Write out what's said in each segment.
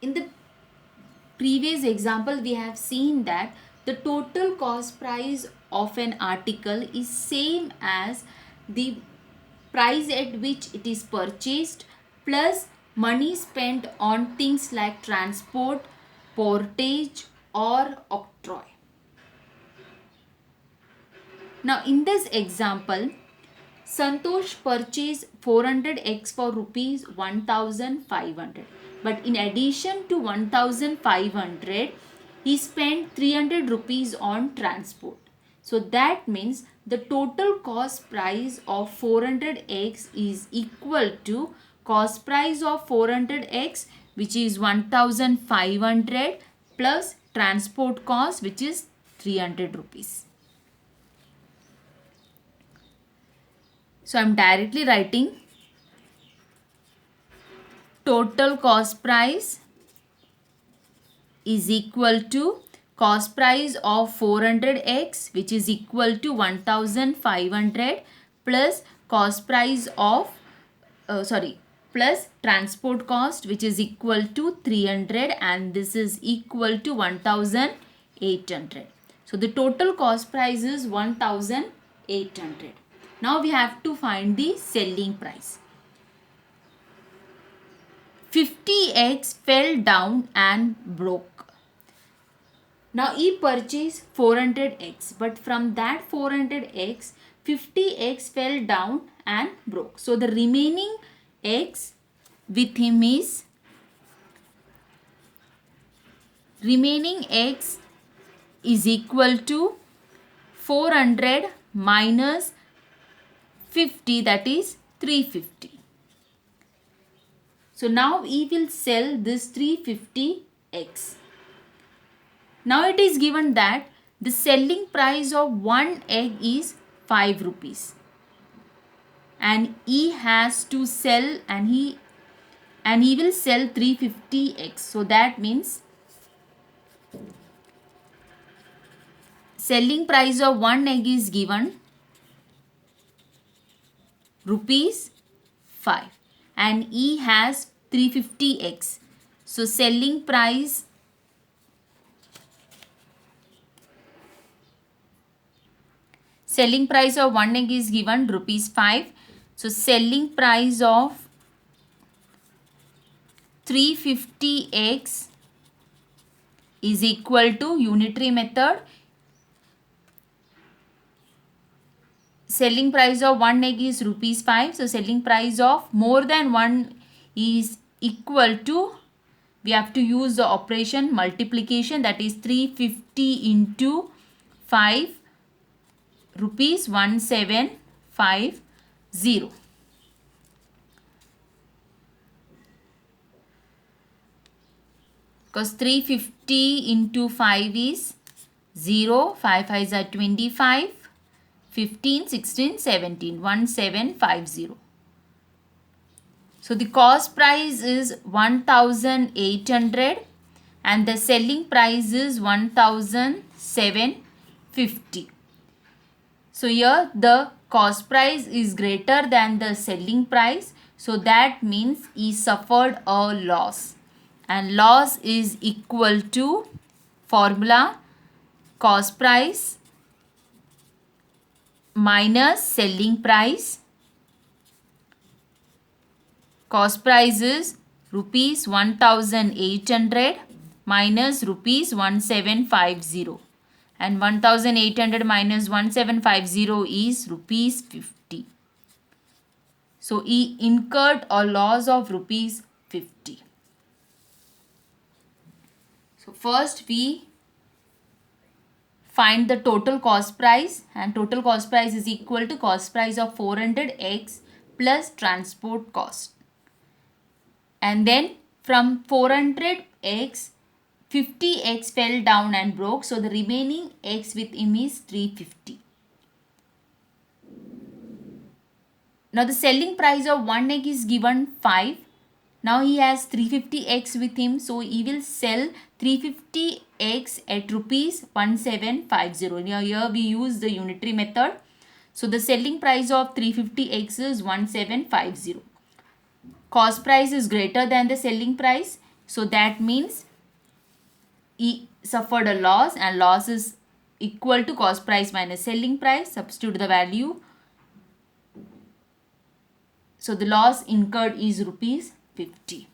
In the previous example, we have seen that the total cost price of an article is same as the price at which it is purchased plus money spent on things like transport, portage or octroi. Now in this example, Santosh purchased 400x for rupees 1500, but in addition to 1500 he spent 300 rupees on transport. So that means the total cost price of 400x is equal to cost price of 400x, which is 1500, plus transport cost, which is 300 rupees. So I am directly writing total cost price is equal to cost price of 400x, which is equal to 1500, plus cost price of plus transport cost, which is equal to 300, and this is equal to 1800. So the total cost price is 1800. Now we have to find the selling price. 50x fell down and broke. Now he purchased 400x, but from that 400x, 50x fell down and broke. So the remaining x with him is equal to 400 minus 50, that is 350. So now he will sell this 350x. Now it is given that the selling price of one egg is 5 rupees. And he has to sell and he will sell 350x. So that means selling price of one egg is given rupees 5 and he has 350x. So selling price of one egg is given rupees 5. So selling price of 350x is equal to unitary method. Selling price of one egg is rupees 5. So selling price of more than one is equal to, we have to use the operation multiplication, that is 350 into 5, rupees 1750. Because 350 into 5 is 0, 5 5s are 25, 15, 16, 17, 1750. So the cost price is 1800 and the selling price is 1750. So here the cost price is greater than the selling price. So that means he suffered a loss. And loss is equal to formula cost price minus selling price. Cost price is rupees 1800 minus rupees 1750. And 1800 minus 1750 is rupees 50. So he incurred a loss of rupees 50. So first we find the total cost price, and total cost price is equal to cost price of 400x plus transport cost. And then from 400x, 50x fell down and broke. So the remaining x with him is 350. Now the selling price of one egg is given 5. Now he has 350x with him. So he will sell 350x at rupees 1750. Now here we use the unitary method. So the selling price of 350x is 1750. Cost price is greater than the selling price. So that means he suffered a loss, and loss is equal to cost price minus selling price. Substitute the value. So the loss incurred is rupees 50.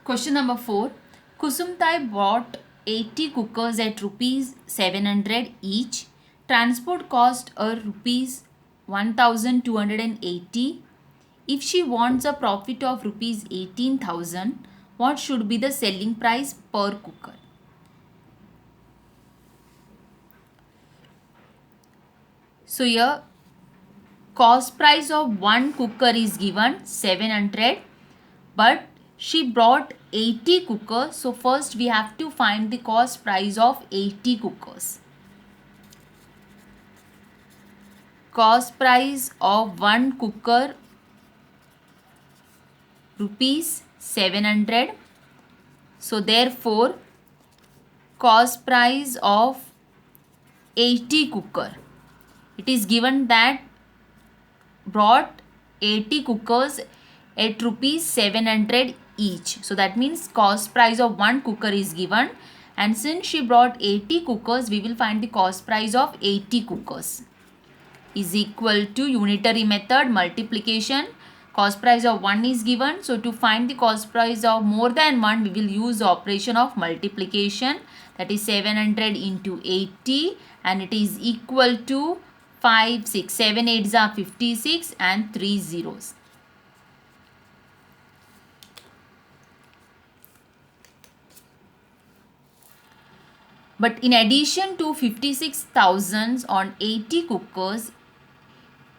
Question number 4. Kusumtai bought 80 cookers at rupees 700 each. Transport cost a rupees 1280. If she wants a profit of rupees 18,000, what should be the selling price per cooker? So here cost price of one cooker is given 700, but she brought 80 cookers. So first we have to find the cost price of 80 cookers. Cost price of one cooker rupees 700. So therefore cost price of 80 cooker, it is given that brought 80 cookers at rupees 700 each. So that means cost price of one cooker is given, and since she brought 80 cookers, we will find the cost price of 80 cookers is equal to unitary method multiplication. Cost price of 1 is given, so to find the cost price of more than 1, we will use the operation of multiplication, that is 700 into 80, and it is equal to 5, 6, 7 8s are 56 and 3 zeros. But in addition to 56,000 on 80 cookers,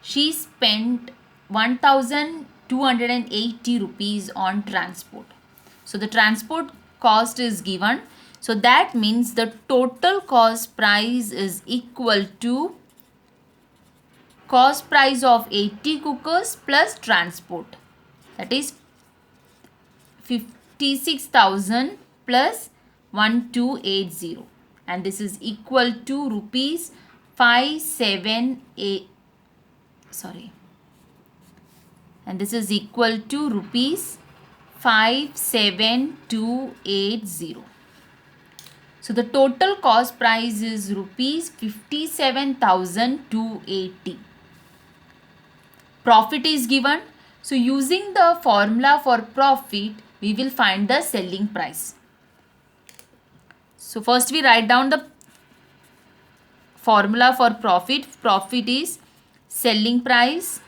she spent 1,280 rupees on transport. So the transport cost is given. So that means the total cost price is equal to cost price of 80 cookers plus transport, that is 56,000 plus 1280, and this is equal to rupees 578, and this is equal to rupees 57280. So the total cost price is rupees 57,280. Profit is given. So using the formula for profit, we will find the selling price. So first we write down the formula for profit. Profit is selling price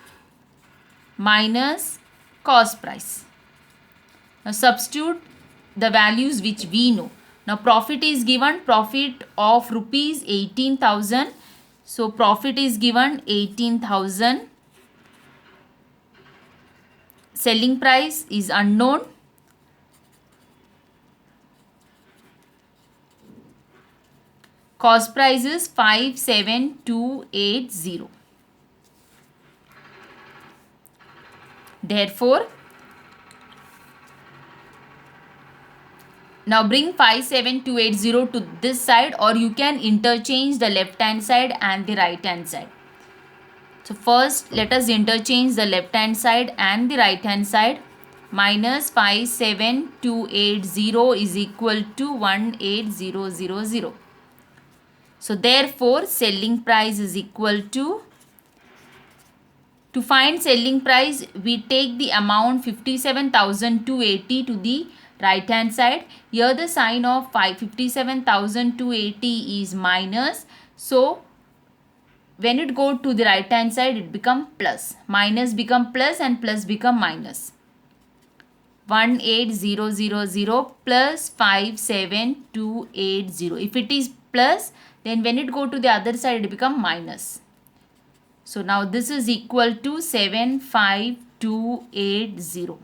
minus cost price. Now substitute the values which we know. Now profit is given, profit of rupees 18,000. So profit is given 18,000. Selling price is unknown. Cost price is 57280. Therefore, now bring 57280 to this side, or you can interchange the left hand side and the right hand side. So first let us interchange the left hand side and the right hand side. Minus 57280 is equal to 18000. So therefore selling price is equal to find selling price, we take the amount 57,280 to the right hand side. Here the sign of 57,280 is minus. So when it go to the right hand side, it become plus. Minus become plus and plus become minus. 18000 plus 57280. If it is plus, then when it go to the other side, it become minus. So now this is equal to 75280.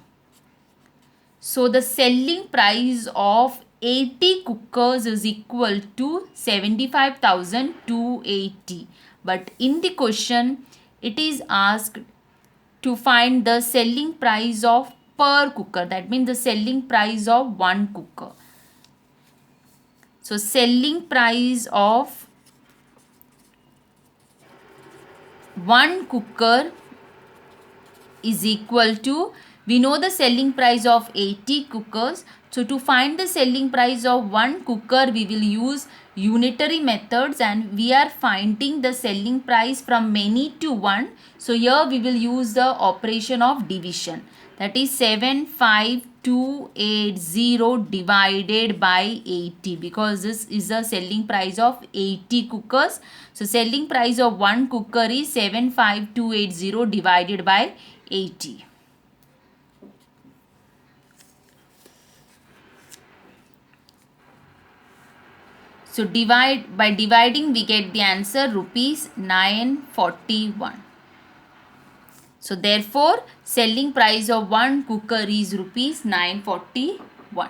So the selling price of 80 cookers is equal to 75,280. But in the question, it is asked to find the selling price of per cooker. That means the selling price of one cooker. So selling price of one cooker is equal to, We know the selling price of 80 cookers. So to find the selling price of one cooker, we will use unitary methods, and we are finding the selling price from many to one. So here we will use the operation of division. That is 75280 divided by 80, because this is the selling price of 80 cookers. So selling price of one cooker is 75280 divided by 80. So by dividing we get the answer rupees 941. So therefore selling price of one cooker is rupees 941.